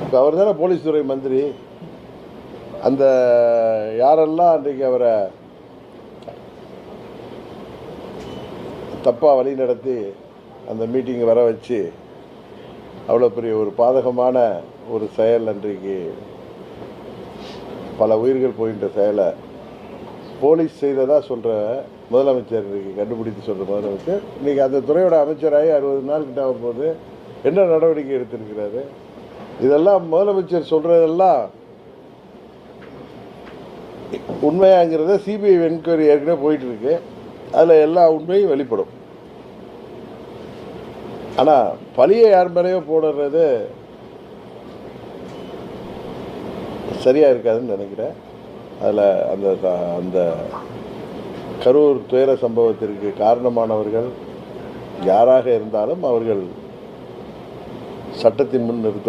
இப்போ அவர் தானே போலீஸ் துறை மந்திரி. அந்த யாரெல்லாம் அன்றைக்கு அவரை தப்பாக வழி நடத்தி அந்த மீட்டிங் வர வச்சு அவ்வளோ பெரிய ஒரு பாதகமான ஒரு செயல், அன்றைக்கு பல உயிர்கள் போகின்ற செயலை போலீஸ் செய்ததாக சொல்கிற முதலமைச்சர் இன்றைக்கி கண்டுபிடித்து சொல்கிற முதலமைச்சர் இன்றைக்கி அந்த துறையோட அமைச்சராகி 60 நாள் கிட்ட ஆகும்போது என்ன நடவடிக்கை எடுத்திருக்கிறாரு? இதெல்லாம் முதலமைச்சர் சொல்கிறதெல்லாம் உண்மையாங்கிறத சிபிஐ என்கொயரி ஏற்கனவே போயிட்டுருக்கு. அதில் எல்லா உண்மையும் வெளிப்படும். ஆனால் பழியை யார் மேலேயோ போடுறது சரியாக இருக்காதுன்னு நினைக்கிறேன். அதில் அந்த அந்த கரூர் துயர சம்பவத்திற்கு காரணமானவர்கள் யாராக இருந்தாலும் அவர்கள் சட்டத்தின் முன் நிறுத்த